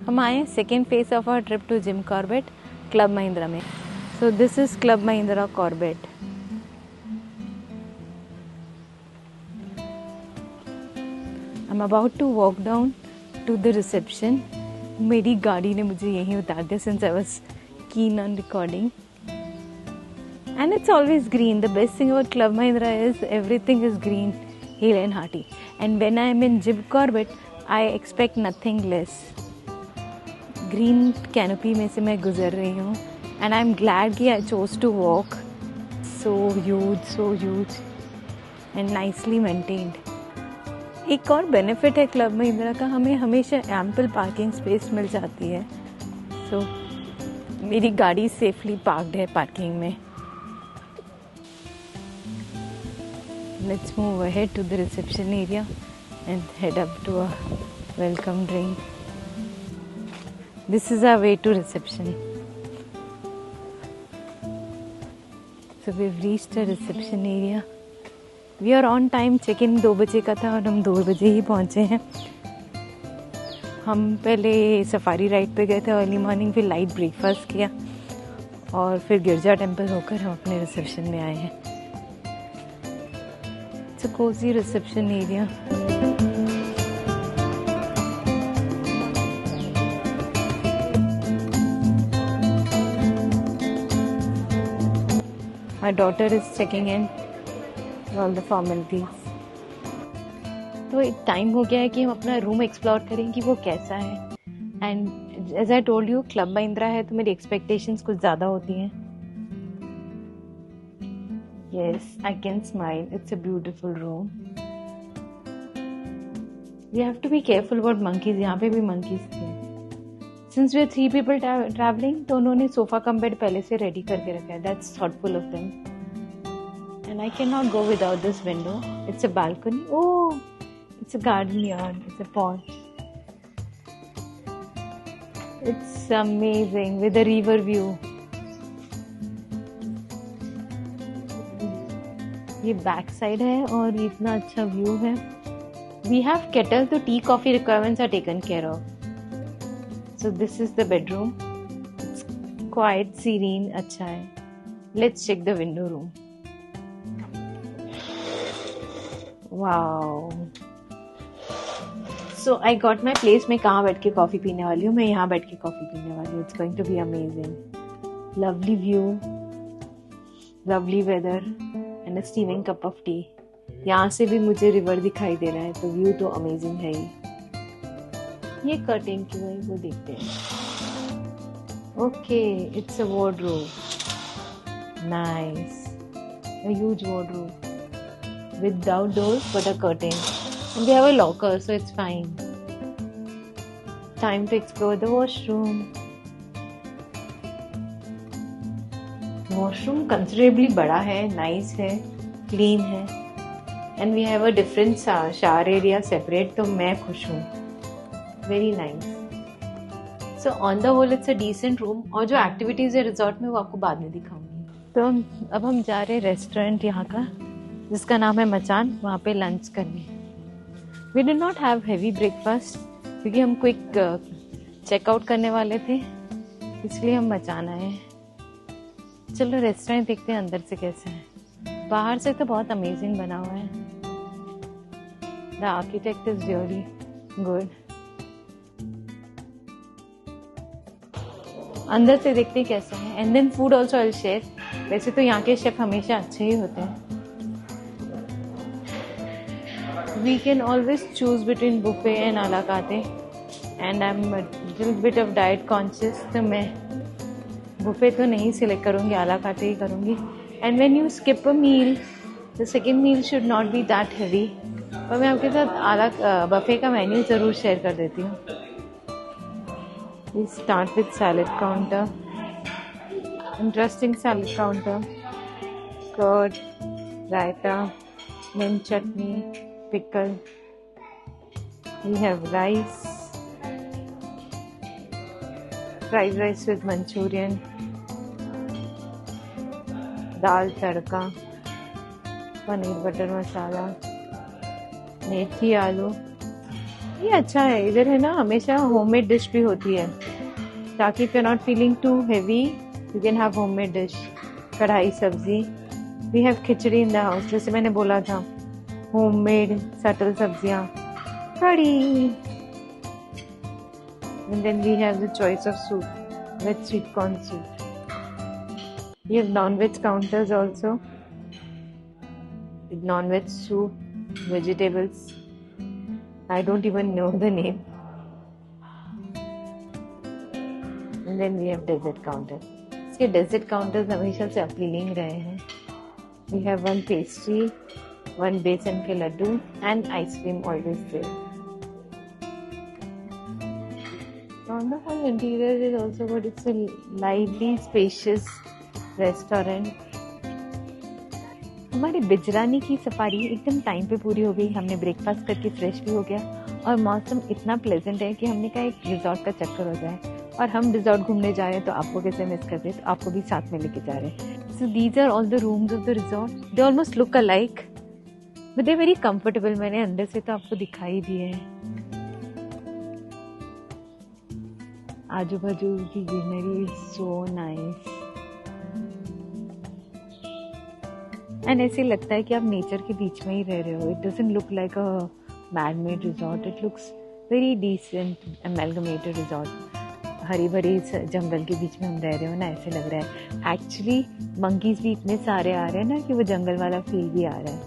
हम आए second phase of our trip to Jim Corbett Club Mahindra में. So this is Club Mahindra Corbett. I am about to walk down to the reception. मेरी गाड़ी ने मुझे यहीं उतार दिया since I was keen on recording. And it's always green. The best thing about Club Mahindra is everything is green, hale and hearty. And when I'm in Jim Corbett, I expect nothing less. Green canopy में से मैं गुजर रही हूँ. And I'm glad कि I chose to walk. So huge and nicely maintained. एक और benefit है Club Mahindra का, हमें हमेशा ample parking space मिल जाती है. So मेरी गाड़ी safely parked है parking में. Let's move ahead to the reception area and head up to a welcome drink. This is our way to reception. So we've reached the reception area. We are on time. Check-in 2 बजे का था और हम 2 बजे ही पहुँचे हैं. हम पहले सफारी राइड पे गए थे अर्ली मॉर्निंग, फिर लाइट ब्रेकफास्ट किया और फिर गिरजा टेम्पल होकर हम अपने रिसेप्शन में आए हैं. It's a cozy reception area. My daughter is checking in all the formalities. तो एक टाइम हो गया है कि हम अपना रूम एक्सप्लोर करें कि वो कैसा है. And as I told you Club Mahindra है तो मेरी एक्सपेक्टेशंस कुछ ज़्यादा होती हैं. Yes, I can smile. It's a beautiful room. We have to be careful about monkeys. यहाँ पे भी monkeys थे. Since we are 3 people traveling, तो उन्होंने सोफा कम बेड पहले से रेडी करके रखा है. That's thoughtful of them. And I cannot go without this window. It's a balcony. Oh, it's a garden yard. It's a porch. It's amazing with a river view. ये back side है और इतना अच्छा view है. We have kettle तो tea coffee requirements are taken care of. So this is the bedroom. It's quite serene, अच्छा है. Let's check the window room. Wow. So I got my place. मैं कहाँ बैठ के कॉफी पीने वाली हूँ? मैं यहाँ बैठ के कॉफी पीने वाली हूँ. It's going to be amazing. Lovely view, lovely weather and a steaming cup of tea. यहाँ से भी मुझे रिवर दिखाई दे रहा है तो व्यू तो अमेजिंग है ही. ये कर्टेन क्यों है वो देखते हैं. Okay, it's a wardrobe. Nice. A huge wardrobe without doors but a curtain. And we have a locker so it's fine. Time to explore the washroom. Washroom considerably बड़ा है, नाइस है, क्लीन है. And we have a different shower area separate. तो मैं खुश हूँ. Very nice. So on the whole it's a decent room. और जो एक्टिविटीज़ है रिजॉर्ट में वो आपको बाद में दिखाऊंगी. तो अब हम जा रहे हैं रेस्टोरेंट यहाँ का जिसका नाम है मचान. वहाँ पे लंच करने. We did not have heavy breakfast क्योंकि हम क्विक चेकआउट करने वाले थे, इसलिए हम मचान आए. चलो रेस्टोरेंट देखते हैं अंदर से कैसा है. बाहर से तो बहुत अमेजिंग बना हुआ है. The architect is really good. अंदर से देखते हैं कैसा है. And then food also I share. वैसे तो यहाँ के शेफ हमेशा अच्छे ही होते हैं. We can always choose between buffet and a la carte. And I am little bit of diet conscious तो मैं बुफे तो नहीं सिलेक्ट करूँगी, आ ला कार्टे ही करूँगी. And when you skip a meal the second meal should not be that heavy. और मैं आपके साथ आला बफे का मेन्यू ज़रूर शेयर कर देती हूँ. We start with salad counter. Interesting salad counter. Curd, raita, mint chutney, pickle. We have rice, fried rice with Manchurian, dal tadka, paneer butter masala, methi aloo, ये अच्छा है, इधर है ना हमेशा होममेड डिश भी होती है, ताकि if you are not feeling too heavy you can have homemade dish. Kadai sabzi, we have khichdi in the house, जैसे मैंने बोला था, होममेड सटल सब्जियां, कढ़ी. And then we have the choice of soup, veg sweet corn soup. We have non-veg counters also, with non-veg soup, vegetables. I don't even know the name. And then we have dessert counter. इसके dessert counters हमेशा से appealing रहे हैं. We have one pastry, one besan के Laddu, and ice cream always there. On the whole interior is also good. It's a lively, spacious restaurant. हमारी बिजरानी की safari एकदम time पे पूरी हो गई. हमने ब्रेकफास्ट करके फ्रेश भी हो गया और मौसम इतना प्लेजेंट है कि हमने कहा एक रिजॉर्ट का चक्कर हो जाए. और हम रिजॉर्ट घूमने जा रहे हैं तो आपको कैसे मिस कर रहे हैं, तो आपको भी साथ में लेके जा रहे हैं. So these are all the rooms of the resort. They almost look alike but they very comfortable. मैंने अंदर से तो आपको दिखाई दिए हैं. आजू बाजू की greenery is so nice and ऐसे लगता है कि आप नेचर के बीच में ही रह रहे हो. It doesn't look like a man made resort. It looks very decent amalgamated resort. हरी भरी जंगल के बीच में हम रह रहे हो ना, ऐसे लग रहा है. एक्चुअली मंकीज भी इतने सारे आ रहे हैं ना कि वो जंगल वाला फील भी आ रहा है.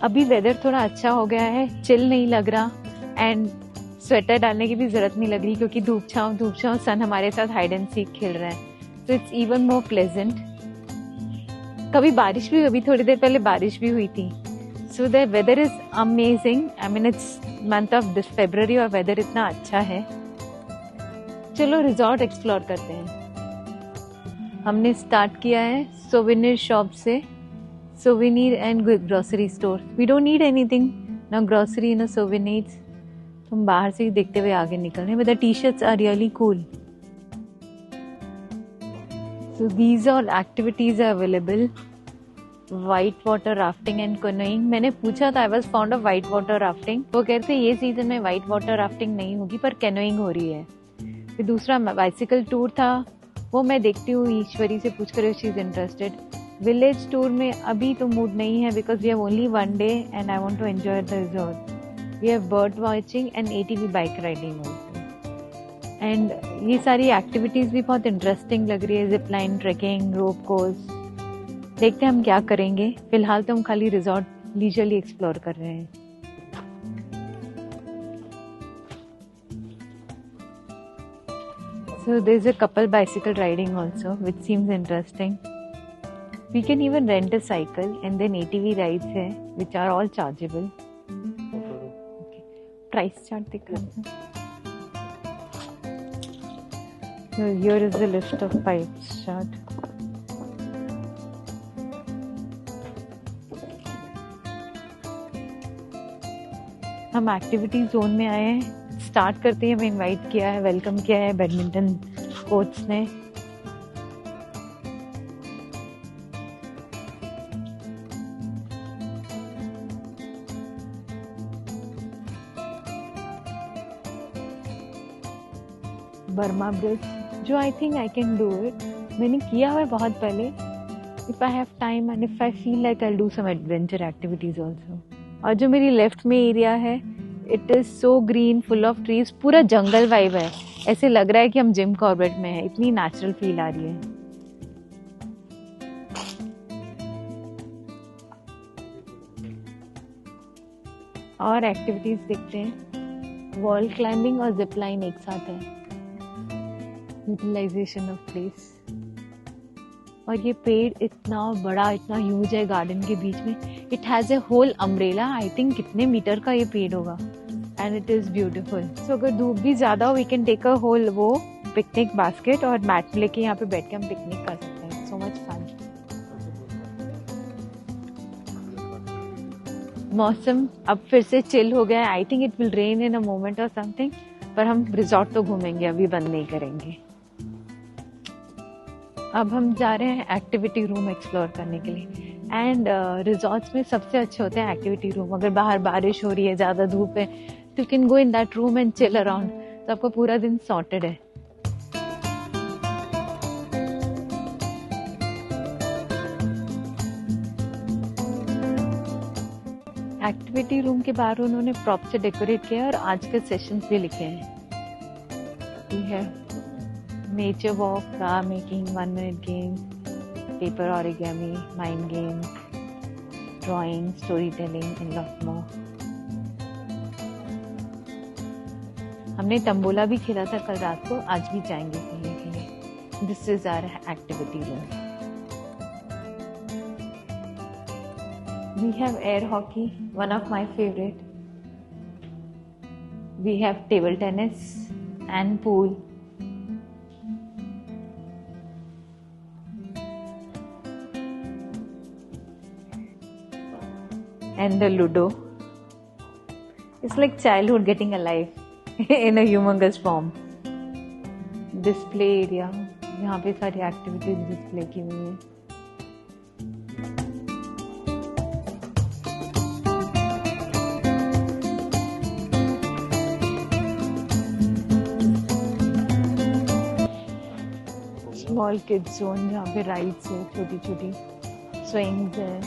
अभी वेदर थोड़ा अच्छा हो गया है, चिल नहीं लग रहा एंड स्वेटर डालने की भी जरूरत नहीं लग रही क्योंकि धूप छाँव सन हमारे साथ हाइड एंड सीक खेल रहा है. So it's even more pleasant. कभी बारिश भी, अभी थोड़ी देर पहले बारिश भी हुई थी. So the weather is amazing. I mean it's month of this February और वेदर इतना अच्छा है. चलो रिजॉर्ट एक्सप्लोर करते हैं. हमने स्टार्ट किया है सोवेनियर शॉप से. Souvenir and grocery store. We don't need anything, no grocery, no souvenirs. तुम बाहर से ही देखते हुए आगे निकल रहे हैं. But the t-shirts are really cool. So these all activities are available. White water rafting and canoeing. मैंने पूछा था, I was fond of white water rafting. वो कहते हैं ये सीजन में white water rafting नहीं होगी पर canoeing हो रही है. फिर दूसरा बाइसिकल टूर था, वो मैं देखती हूँ ईश्वरी से पूछ कर, she is interested. Village tour में अभी तो मूड नहीं है because we have only one day and I want to enjoy the resort. We have bird watching and ATV bike riding also. And ये सारी एक्टिविटीज भी बहुत इंटरेस्टिंग लग रही है. Zip line, trekking, rope course. देखते हैं हम क्या करेंगे. फिलहाल तो हम खाली रिजॉर्ट लीजरली एक्सप्लोर कर रहे हैं. So there's a couple bicycle riding also, which seems interesting. We can even rent a cycle and then ATV rides hai, which are all chargeable. Okay. Price chart दिखा. So here is the list of price chart. हम activity zone में आए हैं. Start करते हैं. हमें invite किया है, वेलकम किया है बैडमिंटन कोच ने. बर्मा ब्रिज, जो I think I can do it. मैंने किया हुआ है बहुत पहले. If I have time and if I feel like I do some adventure activities also. और जो मेरी लेफ्ट में एरिया है, it is so green, full of trees. पूरा जंगल वाइब है. ऐसे लग रहा है कि हम जिम कॉर्बेट में है. इतनी नेचुरल फील आ रही है. और एक्टिविटीज देखते हैं. वॉल क्लाइंबिंग और जिप लाइन एक साथ है. Utilization of place. और ये पेड़ इतना बड़ा, इतना ह्यूज है गार्डन के बीच में. It has a whole umbrella. I think कितने मीटर का ये पेड़ होगा. And it is beautiful. So अगर धूप भी ज्यादा हो, we can take a whole वो पिकनिक बास्केट और मैट लेके यहाँ पे बैठ के हम पिकनिक कर सकते हैं. So much fun. मौसम अब फिर से चिल हो गया है. I think it will rain in a moment और समथिंग. पर हम रिजॉर्ट तो घूमेंगे, अभी बंद नहीं करेंगे. अब हम जा रहे हैं एक्टिविटी रूम एक्सप्लोर करने के लिए. एंड रिजॉर्ट्स में सबसे अच्छे होते हैं एक्टिविटी रूम. अगर बाहर बारिश हो रही है, ज़्यादा धूप है, तो you can go in that room and chill around. तो आपका पूरा दिन सॉर्टेड है. एक्टिविटी रूम के बाहर उन्होंने प्रॉप से डेकोरेट किया है और आज के सेशंस भी लिखे हैं. We have nature walk, car making, 1 minute game, paper origami, mind game, drawing, story telling and lot more. हमने तंबोला भी खेला था कल रात को, आज भी जाएंगे खेलने के लिए. This is our activity room. We have air hockey, one of my favorite. We have table tennis and pool. And the Ludo. It's like childhood getting alive in a humongous form. Display area. यहाँ पे सारी activities display की हुई है. Small kids zone जहाँ पे rides है, छोटी छोटी स्विंग्स है.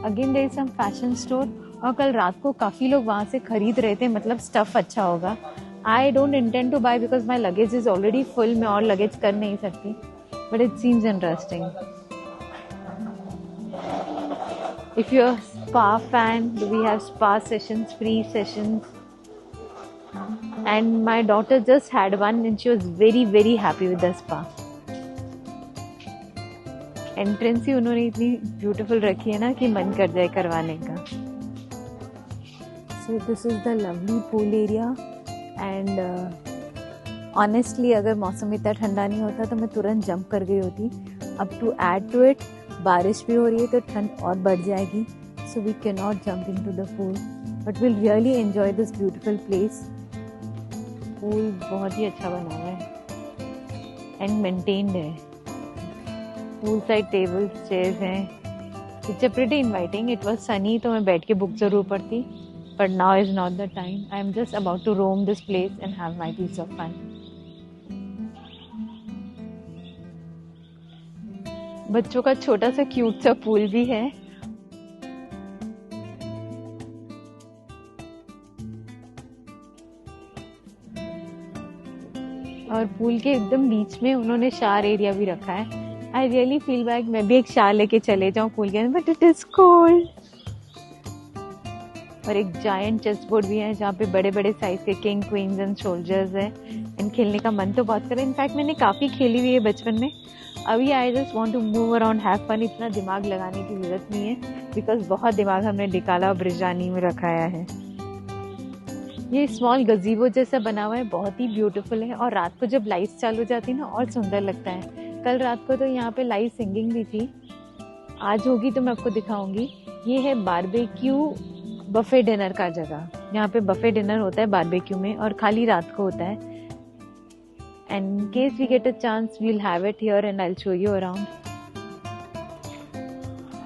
Again there is some fashion store. और कल रात को काफ़ी लोग वहाँ से खरीद रहे थे, मतलब स्टफ अच्छा होगा. I don't intend to buy because my luggage is already full. मैं और लगेज कर नहीं सकती, but it seems interesting. If you are spa fan, we have spa sessions, free sessions. And my daughter just had one and she was very very happy with the spa. Entrance ही उन्होंने इतनी beautiful रखी है ना कि मन कर जाए करवाने का. So this is the lovely pool area and honestly अगर मौसम इतना ठंडा नहीं होता तो मैं तुरंत जंप कर गई होती. अब to add to it बारिश भी हो रही है तो ठंड और बढ़ जाएगी. So we cannot jump into the pool, but we'll really enjoy this beautiful place. Pool बहुत ही अच्छा बना हुआ है एंड मेंटेन्ड है. पूल साइड टेबल्स, चेयर्स हैं. It's a pretty inviting. It was sunny तो मैं बैठ के बुक जरूर पढ़ती, but now is not the time. I am just about to roam this place and have my piece of fun. बच्चों का छोटा सा क्यूट सा पूल भी है. और पूल के एकदम बीच में उन्होंने शार एरिया भी रखा है. आई रियली फील लाइक मैं भी एक शार लेके चले जाऊं पूल के अंदर, बट इट इज कोल्ड. और एक जायंट चेस बोर्ड भी है जहाँ पे बड़े बड़े साइज के किंग, क्वींस एंड सोल्जर्स हैं. एंड खेलने का मन तो बहुत करे. इनफैक्ट मैंने काफ़ी खेली हुई है बचपन में. अभी I just want to move around, have fun. इतना दिमाग लगाने की जरूरत नहीं है बिकॉज बहुत दिमाग हमने डिकाला और ब्रिजानी में रखाया है. ये स्मॉल गजीबो जैसा बना हुआ है, बहुत ही ब्यूटीफुल है. और रात को जब लाइट्स चालू हो जाती है ना और सुंदर लगता है. कल रात को तो यहाँ पे लाइव सिंगिंग भी थी. आज होगी तो मैं आपको दिखाऊंगी. ये है बारबेक्यू बफे डिनर का जगह. यहाँ पे बफे डिनर होता है बारबेक्यू में और खाली रात को होता है. And in case we get a chance we will have it here and I will show you around.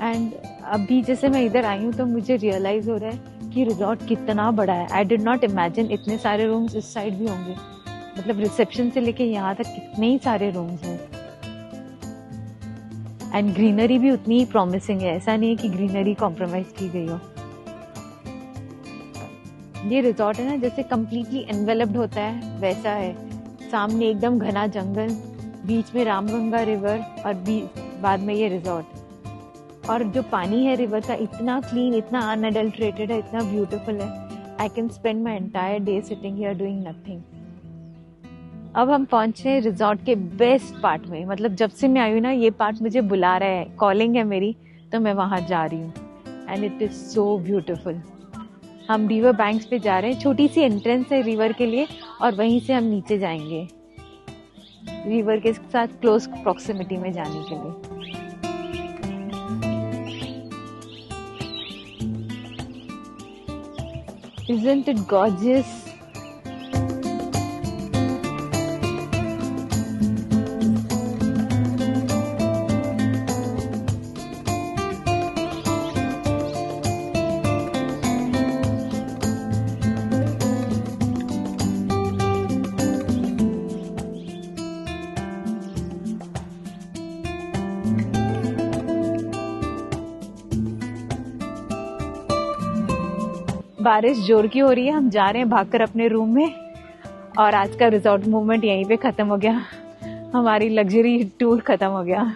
And अभी जैसे मैं इधर आई हूँ तो मुझे रियलाइज हो रहा है कि रिजॉर्ट कितना बड़ा है. आई डिड नॉट इमेजिन इतने सारे रूम्स इस साइड भी होंगे. मतलब रिसेप्शन से लेके यहाँ तक कितने ही सारे रूम्स हैं. एंड ग्रीनरी भी उतनी ही प्रॉमिसिंग है. ऐसा नहीं है कि ग्रीनरी कॉम्प्रोमाइज की गई हो. ये रिजॉर्ट है ना जैसे कम्प्लीटली एनवेलप्ड होता है वैसा है. सामने एकदम घना जंगल, बीच में रामगंगा रिवर और बाद में ये रिजॉर्ट. और जो पानी है रिवर का इतना क्लीन, इतना अनअडल्ट्रेटेड है, इतना ब्यूटीफुल है. I can spend my entire day sitting here doing nothing. अब हम पहुंचे रिजॉर्ट के बेस्ट पार्ट में. मतलब जब से मैं आई हूँ ना ये पार्ट मुझे बुला रहा है, कॉलिंग है मेरी, तो मैं वहाँ जा रही हूँ. And it is so beautiful. हम रिवर बैंक्स पे जा रहे हैं. छोटी सी एंट्रेंस है रिवर के लिए और वहीं से हम नीचे जाएंगे रिवर के साथ क्लोज प्रॉक्सिमिटी में जाने के लिए. Isn't it gorgeous? बारिश जोर की हो रही है, हम जा रहे हैं भागकर अपने रूम में और आज का रिजॉर्ट मूवमेंट यहीं पे खत्म हो गया, हमारी लग्जरी टूर खत्म हो गया।